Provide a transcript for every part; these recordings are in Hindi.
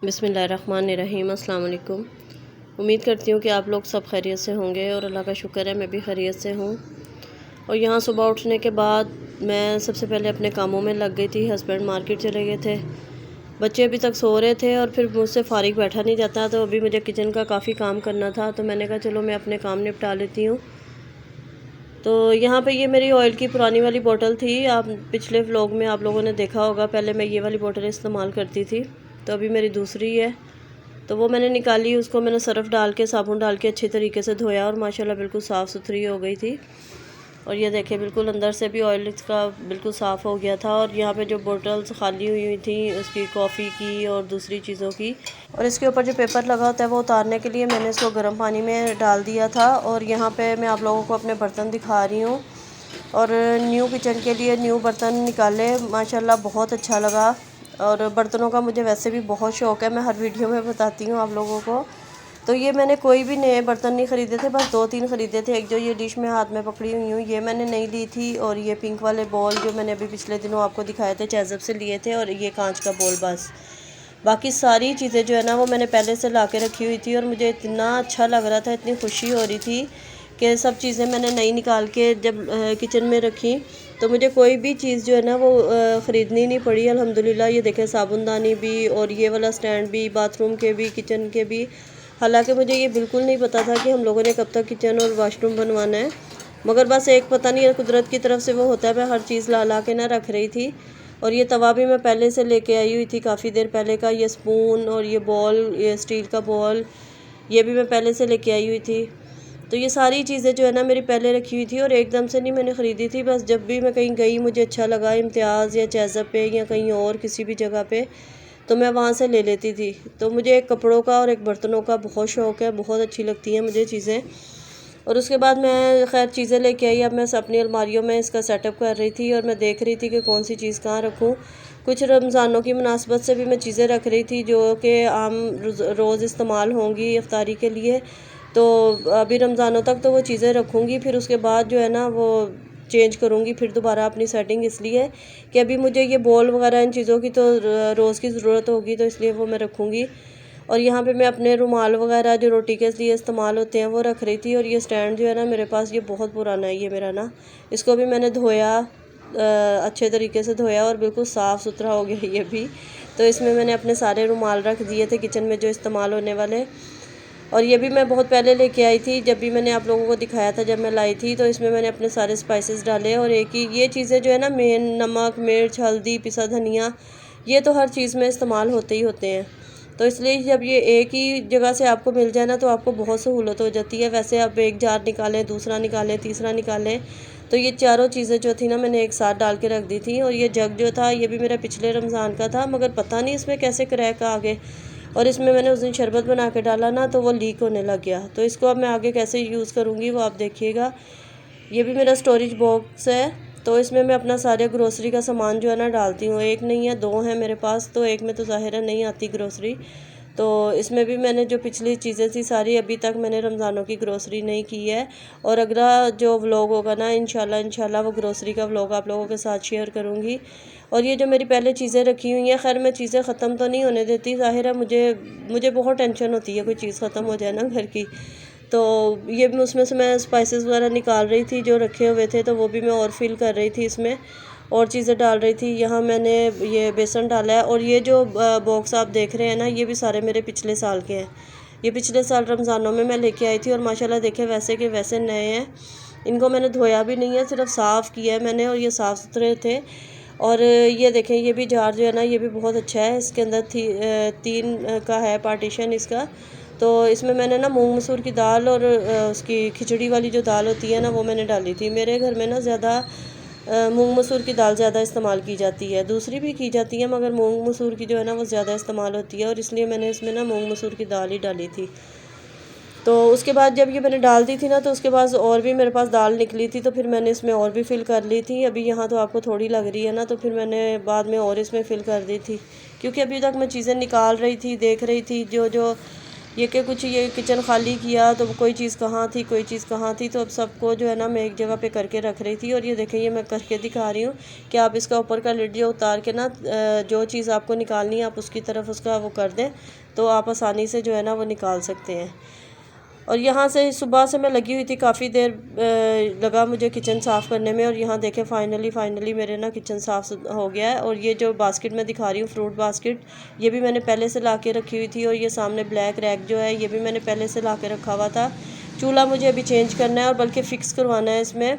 बिस्मिल्लाहिर्रहमानिर्रहीम। अस्सलाम वालेकुम। उम्मीद करती हूँ कि आप लोग सब खैरियत से होंगे और अल्लाह का शुक्र है मैं भी खैरियत से हूँ। और यहाँ सुबह उठने के बाद मैं सबसे पहले अपने कामों में लग गई थी। हस्बैंड मार्केट चले गए थे, बच्चे अभी तक सो रहे थे और फिर मुझसे फ़ारिग बैठा नहीं जाता, तो अभी मुझे किचन का काफ़ी काम करना था। तो मैंने कहा चलो मैं अपने काम निपटा लेती हूँ। तो यहाँ पे ये मेरी ऑयल की पुरानी वाली बोतल थी। आप पिछले व्लॉग में आप लोगों ने देखा होगा, पहले मैं ये वाली बोतल इस्तेमाल करती थी, तो अभी मेरी दूसरी है। तो वो मैंने निकाली, उसको मैंने सर्फ़ डाल के साबुन डाल के अच्छी तरीके से धोया और माशाल्लाह बिल्कुल साफ़ सुथरी हो गई थी। और ये देखें बिल्कुल अंदर से भी ऑयल इसका बिल्कुल साफ़ हो गया था। और यहाँ पे जो बोतल्स खाली हुई थी उसकी कॉफ़ी की और दूसरी चीज़ों की, और इसके ऊपर जो पेपर लगा होता है वो उतारने के लिए मैंने इसको गर्म पानी में डाल दिया था। और यहाँ पे मैं आप लोगों को अपने बर्तन दिखा रही हूँ। और न्यू किचन के लिए न्यू बर्तन निकाले, माशाल्लाह बहुत अच्छा लगा। और बर्तनों का मुझे वैसे भी बहुत शौक़ है, मैं हर वीडियो में बताती हूँ आप लोगों को। तो ये मैंने कोई भी नए बर्तन नहीं ख़रीदे थे, बस 2-3 ख़रीदे थे। एक जो ये डिश में हाथ में पकड़ी हुई हूँ ये मैंने नहीं ली थी, और ये पिंक वाले बॉल जो मैंने अभी पिछले दिनों आपको दिखाए थे चेज़ब से लिए थे, और ये कांच का बॉल। बस बाकी सारी चीज़ें जो है ना वो मैंने पहले से ला के रखी हुई थी। और मुझे इतना अच्छा लग रहा था, इतनी खुशी हो रही थी कि सब चीज़ें मैंने नई निकाल के जब किचन में रखी, तो मुझे कोई भी चीज़ जो है ना वो ख़रीदनी नहीं पड़ी अल्हम्दुलिल्लाह। ये देखें साबुनदानी भी, और ये वाला स्टैंड भी, बाथरूम के भी, किचन के भी। हालांकि मुझे ये बिल्कुल नहीं पता था कि हम लोगों ने कब तक किचन और वाशरूम बनवाना है, मगर बस एक पता नहीं कुदरत की तरफ से वो होता है, मैं हर चीज़ ला ला के ना रख रही थी। और ये तवा भी मैं पहले से लेके आई हुई थी काफ़ी देर पहले का। ये स्पून और ये बॉल, ये स्टील का बॉल, ये भी मैं पहले से लेके आई हुई थी। तो ये सारी चीज़ें जो है ना मेरी पहले रखी हुई थी, और एकदम से नहीं मैंने ख़रीदी थी। बस जब भी मैं कहीं गई, मुझे अच्छा लगा इम्तियाज़ या चेज़ब पे या कहीं और किसी भी जगह पे, तो मैं वहाँ से ले लेती थी। तो मुझे एक कपड़ों का और एक बर्तनों का बहुत शौक़ है, बहुत अच्छी लगती हैं मुझे चीज़ें। और उसके बाद मैं खैर चीज़ें लेके आई। अब मैं अपनी अलमारियों में इसका सेटअप कर रही थी, और मैं देख रही थी कि कौन सी चीज़ कहाँ रखूँ। कुछ रमज़ानों की मुनासबत से भी मैं चीज़ें रख रही थी जो कि आम रोज़ इस्तेमाल होंगी इफ्तारी के लिए। तो अभी रमज़ानों तक तो वो चीज़ें रखूँगी, फिर उसके बाद जो है ना वो चेंज करूँगी फिर दोबारा अपनी सेटिंग, इसलिए कि अभी मुझे ये बॉल वगैरह इन चीज़ों की तो रोज़ की ज़रूरत होगी, तो इसलिए वो मैं रखूँगी। और यहाँ पे मैं अपने रुमाल वगैरह जो रोटी के लिए इस्तेमाल होते हैं वो रख रही थी। और ये स्टैंड जो है ना मेरे पास, ये बहुत पुराना है ये मेरा ना, इसको भी मैंने धोया, अच्छे तरीके से धोया और बिल्कुल साफ़ सुथरा हो गया ये भी। तो इसमें मैंने अपने सारे रुमाल रख दिए थे किचन में जो इस्तेमाल होने वाले। और ये भी मैं बहुत पहले लेके आई थी, जब भी मैंने आप लोगों को दिखाया था जब मैं लाई थी, तो इसमें मैंने अपने सारे स्पाइसेस डाले। और एक ही ये चीज़ें जो है ना मेन, नमक, मिर्च, हल्दी, पिसा धनिया, ये तो हर चीज़ में इस्तेमाल होते ही होते हैं। तो इसलिए जब ये एक ही जगह से आपको मिल जाए ना तो आपको बहुत सहूलत हो जाती है। वैसे आप एक जार निकालें, दूसरा निकालें, तीसरा निकालें, तो ये चारों चीज़ें जो थी ना मैंने एक साथ डाल के रख दी थी। और ये जग जो था ये भी मेरा पिछले रमज़ान का था, मगर पता नहीं इसमें कैसे क्रैक आ गए, और इसमें मैंने उस दिन शरबत बना के डाला ना तो वो लीक होने लग गया। तो इसको अब मैं आगे कैसे यूज़ करूँगी वो आप देखिएगा। ये भी मेरा स्टोरेज बॉक्स है, तो इसमें मैं अपना सारे ग्रोसरी का सामान जो है ना डालती हूँ। एक नहीं है, 2 हैं मेरे पास, तो एक में तो ज़ाहिर है नहीं आती ग्रोसरी। तो इसमें भी मैंने जो पिछली चीज़ें थी सारी, अभी तक मैंने रमज़ानों की ग्रोसरी नहीं की है। और अगला जो व्लॉग होगा ना इंशाल्लाह वो ग्रोसरी का व्लॉग आप लोगों के साथ शेयर करूँगी। और ये जो मेरी पहले चीज़ें रखी हुई हैं, खैर मैं चीज़ें ख़त्म तो नहीं होने देती, ज़ाहिर है मुझे बहुत टेंशन होती है कोई चीज़ ख़त्म हो जाए ना घर की। तो ये भी उसमें से मैं स्पाइसेस वगैरह निकाल रही थी जो रखे हुए थे, तो वो भी मैं और फिल कर रही थी, इसमें और चीज़ें डाल रही थी। यहाँ मैंने ये बेसन डाला है। और ये जो बॉक्स आप देख रहे हैं ना, ये भी सारे मेरे पिछले साल के हैं। ये पिछले साल रमज़ानों में मैं लेके आई थी, और माशाल्लाह देखें वैसे के वैसे नए हैं। इनको मैंने धोया भी नहीं है, सिर्फ साफ़ किया है मैंने, और ये साफ़ सुथरे थे। और ये देखें ये भी जार जो है ना ये भी बहुत अच्छा है। इसके अंदर 3 का है पार्टीशन इसका। तो इसमें मैंने ना मूंग मसूर की दाल और उसकी खिचड़ी वाली जो दाल होती है ना वो मैंने डाली थी। मेरे घर में ना ज़्यादा मूंग मसूर की दाल ज़्यादा इस्तेमाल की जाती है, दूसरी भी की जाती है मगर मूंग मसूर की जो है ना वो ज़्यादा इस्तेमाल होती है, और इसलिए मैंने इसमें ना मूंग मसूर की दाल ही डाली थी। तो उसके बाद जब ये मैंने डाल दी थी ना, तो उसके बाद और भी मेरे पास दाल निकली थी, तो फिर मैंने इसमें और भी फ़िल कर ली थी। अभी यहाँ तो आपको थोड़ी लग रही है ना, तो फिर मैंने बाद में और इसमें फ़िल कर दी थी, क्योंकि अभी तक मैं चीज़ें निकाल रही थी, देख रही थी जो जो ये कि कुछ ये किचन खाली किया तो कोई चीज़ कहाँ थी, कोई चीज़ कहाँ थी, तो अब सबको जो है ना मैं एक जगह पे करके रख रही थी। और ये देखें, ये मैं करके दिखा रही हूँ कि आप इसका ऊपर का लिड जो उतार के ना जो चीज़ आपको निकालनी है आप उसकी तरफ उसका वो कर दें, तो आप आसानी से जो है ना वो निकाल सकते हैं। और यहाँ से सुबह से मैं लगी हुई थी, काफ़ी देर लगा मुझे किचन साफ़ करने में। और यहाँ देखें फाइनली मेरे ना किचन साफ़ हो गया है। और ये जो बास्केट मैं दिखा रही हूँ, फ्रूट बास्केट, ये भी मैंने पहले से ला के रखी हुई थी। और ये सामने ब्लैक रैक जो है ये भी मैंने पहले से ला के रखा हुआ था। चूल्हा मुझे अभी चेंज करना है और बल्कि फ़िक्स करवाना है इसमें।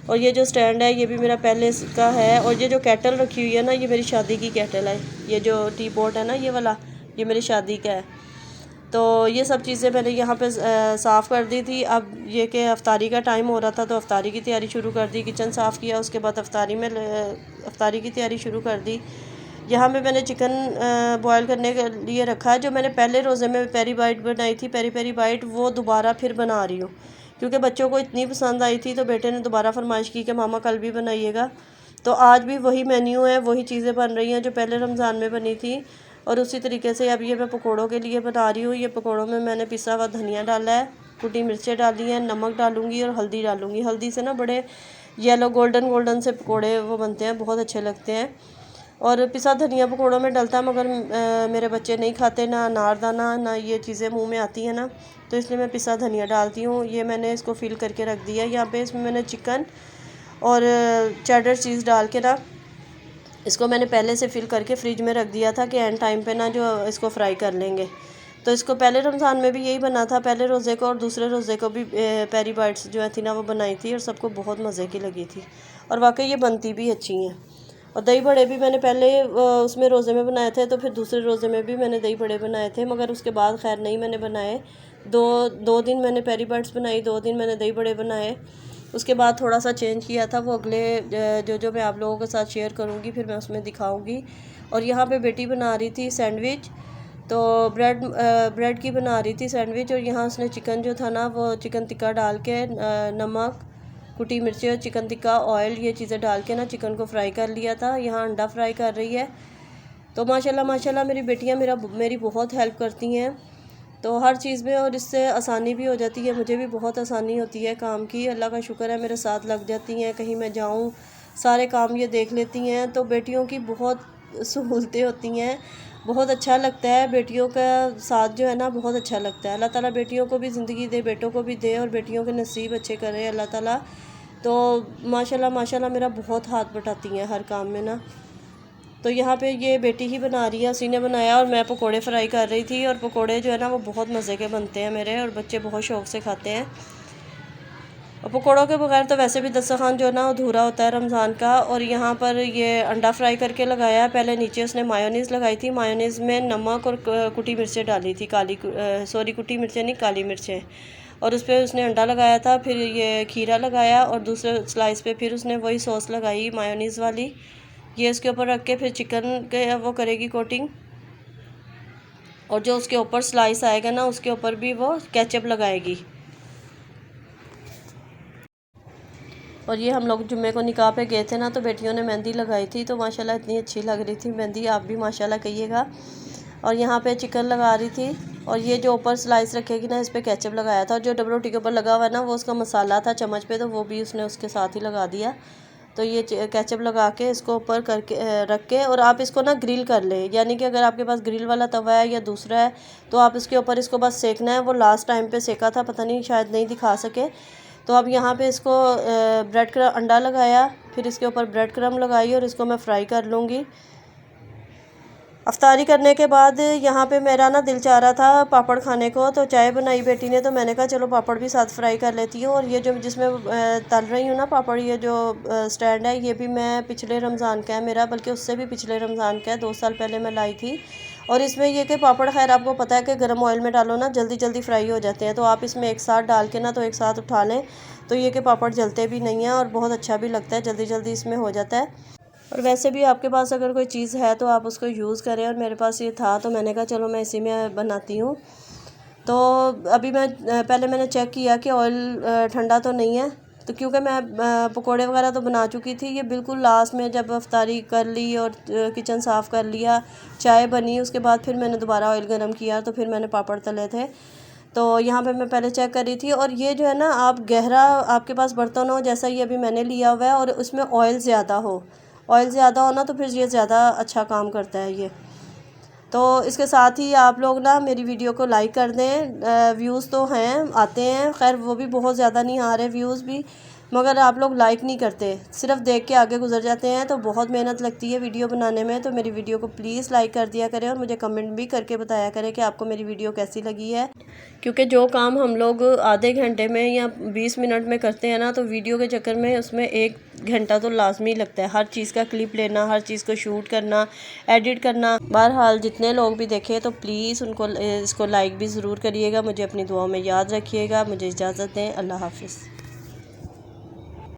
और ये जो स्टैंड है ये भी मेरा पहले का है। और ये जो केटल रखी हुई है ना, ये मेरी शादी की केटल है। ये जो टी पॉट है ना ये वाला, ये मेरी शादी का है। तो ये सब चीज़ें मैंने यहाँ पे साफ़ कर दी थी। अब ये कि अफ्तारी का टाइम हो रहा था तो अफ्तारी की तैयारी शुरू कर दी। किचन साफ़ किया, उसके बाद अफ्तारी की तैयारी शुरू कर दी। यहाँ पे मैंने चिकन बॉयल करने के लिए रखा है। जो मैंने पहले रोज़े में पेरी बाइट बनाई थी, पेरी पेरी बाइट, वो दोबारा फिर बना रही हूँ क्योंकि बच्चों को इतनी पसंद आई थी। तो बेटे ने दोबारा फरमाइश की कि मामा कल भी बनाइएगा। तो आज भी वही मेन्यू है, वही चीज़ें बन रही हैं जो पहले रमज़ान में बनी थी। और उसी तरीके से अब ये मैं पकौड़ों के लिए बना रही हूँ। ये पकौड़ों में मैंने पिसा हुआ धनिया डाला है, कुटी मिर्चें डाली हैं, नमक डालूँगी और हल्दी डालूँगी। हल्दी से ना बड़े येलो गोल्डन से पकौड़े वो बनते हैं, बहुत अच्छे लगते हैं। और पिसा धनिया पकौड़ों में डलता है, मगर मेरे बच्चे नहीं खाते, ना अनारदाना ना ये चीज़ें मुंह में आती हैं ना, तो इसलिए मैं पिसा धनिया डालती हूँ। ये मैंने इसको फिल करके रख दिया। यहाँ पे इसमें मैंने चिकन और चेडर चीज़ डाल के ना इसको मैंने पहले से फिल करके फ्रिज में रख दिया था कि एंड टाइम पे ना जो इसको फ्राई कर लेंगे। तो इसको पहले रमज़ान में भी यही बना था, पहले रोज़े को और दूसरे रोज़े को भी पेरी बाइट्स जो है थी ना वो बनाई थी और सबको बहुत मज़े की लगी थी। और वाकई ये बनती भी अच्छी हैं। और दही बड़े भी मैंने पहले उसमें रोज़े में बनाए थे, तो फिर दूसरे रोज़े में भी मैंने दही बड़े बनाए थे, मगर उसके बाद खैर नहीं मैंने बनाए। दो दिन मैंने पेरी बाइट्स बनाई, 2 दिन मैंने दही बड़े बनाए। उसके बाद थोड़ा सा चेंज किया था, वो अगले जो मैं आप लोगों के साथ शेयर करूँगी, फिर मैं उसमें दिखाऊँगी। और यहाँ पे बेटी बना रही थी सैंडविच, तो ब्रेड की बना रही थी सैंडविच। और यहाँ उसने चिकन जो था ना वो चिकन टिक्का डाल के नमक, कुटी मिर्ची और चिकन टिक्का ऑयल, ये चीज़ें डाल के ना चिकन को फ्राई कर लिया था। यहाँ अंडा फ्राई कर रही है। तो माशाल्लाह मेरी बेटियाँ मेरी बहुत हेल्प करती हैं तो हर चीज़ में, और इससे आसानी भी हो जाती है, मुझे भी बहुत आसानी होती है काम की। अल्लाह का शुक्र है, मेरे साथ लग जाती हैं, कहीं मैं जाऊँ सारे काम ये देख लेती हैं। तो बेटियों की बहुत सहूलतें होती हैं, बहुत अच्छा लगता है। बेटियों का साथ जो है ना बहुत अच्छा लगता है। अल्लाह ताला बेटियों को भी ज़िंदगी दे, बेटों को भी दे, और बेटियों के नसीब अच्छे करे अल्लाह ताला। तो माशाल्लाह मेरा बहुत हाथ बटाती हैं हर काम में ना। तो यहाँ पे ये बेटी ही बना रही है, उसी ने बनाया, और मैं पकोड़े फ्राई कर रही थी। और पकोड़े जो है ना वो बहुत मज़े के बनते हैं मेरे, और बच्चे बहुत शौक़ से खाते हैं। और पकोड़ों के बगैर तो वैसे भी दस्तरखान जो है ना अधूरा होता है रमज़ान का। और यहाँ पर ये अंडा फ्राई करके लगाया है। पहले नीचे उसने मायोनीज़ लगाई थी, मायोनीज़ में नमक और कुटी मिर्चें डाली थी, कुटी मिर्चें नहीं, काली मिर्चें। और उस पर उसने अंडा लगाया था, फिर ये खीरा लगाया, और दूसरे स्लाइस पे फिर उसने वही सॉस लगाई मायोनीज़ वाली। ये इसके ऊपर रख के फिर चिकन के वो करेगी कोटिंग, और जो उसके ऊपर स्लाइस आएगा ना उसके ऊपर भी वो केचप लगाएगी। और ये हम लोग जुम्मे को निकाह पे गए थे ना, तो बेटियों ने मेहंदी लगाई थी, तो माशाल्लाह इतनी अच्छी लग रही थी मेहंदी, आप भी माशाल्लाह कहिएगा। और यहाँ पे चिकन लगा रही थी, और ये जो ऊपर स्लाइस रखेगी ना इस पर केचप लगाया था। और जो डबल रोटी के ऊपर लगा हुआ है ना वो उसका मसाला था चम्मच पे, तो वो भी उसने उसके साथ ही लगा दिया। तो ये केचप लगा के इसको ऊपर करके रख के, और आप इसको ना ग्रिल कर लें, यानी कि अगर आपके पास ग्रिल वाला तवा है या दूसरा है तो आप इसके ऊपर इसको बस सेकना है। वो लास्ट टाइम पे सेका था, पता नहीं शायद नहीं दिखा सके। तो अब यहाँ पे इसको अंडा लगाया, फिर इसके ऊपर ब्रेड क्रम्ब लगाई, और इसको मैं फ्राई कर लूँगी। अफ्तारी करने के बाद यहाँ पे मेरा ना दिल चाह रहा था पापड़ खाने को, तो चाय बनाई बेटी ने, तो मैंने कहा चलो पापड़ भी साथ फ्राई कर लेती हूँ। और ये जो जिसमें तल रही हूँ ना पापड़, ये जो स्टैंड है ये भी मैं पिछले रमज़ान का है मेरा, बल्कि उससे भी पिछले रमज़ान का है, 2 साल पहले मैं लाई थी। और इसमें ये कि पापड़ खैर आपको पता है कि गर्म ऑयल में डालो ना जल्दी फ्राई हो जाते हैं, तो आप इसमें एक साथ डाल के ना तो एक साथ उठा लें, तो ये कि पापड़ जलते भी नहीं हैं और बहुत अच्छा भी लगता है, जल्दी इसमें हो जाता है। और वैसे भी आपके पास अगर कोई चीज़ है तो आप उसको यूज़ करें, और मेरे पास ये था तो मैंने कहा चलो मैं इसी में बनाती हूँ। तो अभी पहले मैंने चेक किया कि ऑयल ठंडा तो नहीं है, तो क्योंकि मैं पकोड़े वगैरह तो बना चुकी थी, ये बिल्कुल लास्ट में जब अफ्तारी कर ली और किचन साफ़ कर लिया, चाय बनी, उसके बाद फिर मैंने दोबारा ऑयल गरम किया तो फिर मैंने पापड़ तले थे। तो यहाँ पे मैं पहले चेक कर रही थी। और ये जो है ना, आप गहरा आपके पास बर्तन हो, जैसा ये अभी मैंने लिया हुआ है, और उसमें ऑयल ज़्यादा हो ना, तो फिर ये ज़्यादा अच्छा काम करता है ये। तो इसके साथ ही आप लोग ना मेरी वीडियो को लाइक कर दें। व्यूज़ तो हैं, आते हैं, खैर वो भी बहुत ज़्यादा नहीं आ रहे व्यूज़ भी, मगर आप लोग लाइक नहीं करते, सिर्फ देख के आगे गुजर जाते हैं। तो बहुत मेहनत लगती है वीडियो बनाने में, तो मेरी वीडियो को प्लीज़ लाइक कर दिया करें और मुझे कमेंट भी करके बताया करें कि आपको मेरी वीडियो कैसी लगी है। क्योंकि जो काम हम लोग आधे घंटे में या 20 मिनट में करते हैं ना, तो वीडियो के चक्कर में उसमें 1 घंटा तो लाजमी लगता है। हर चीज़ का क्लिप लेना, हर चीज़ को शूट करना, एडिट करना। बहरहाल जितने लोग भी देखें तो प्लीज़ उनको इसको लाइक भी ज़रूर करिएगा। मुझे अपनी दुआओं में याद रखिएगा। मुझे इजाज़त दें। अल्लाह हाफ़िज़।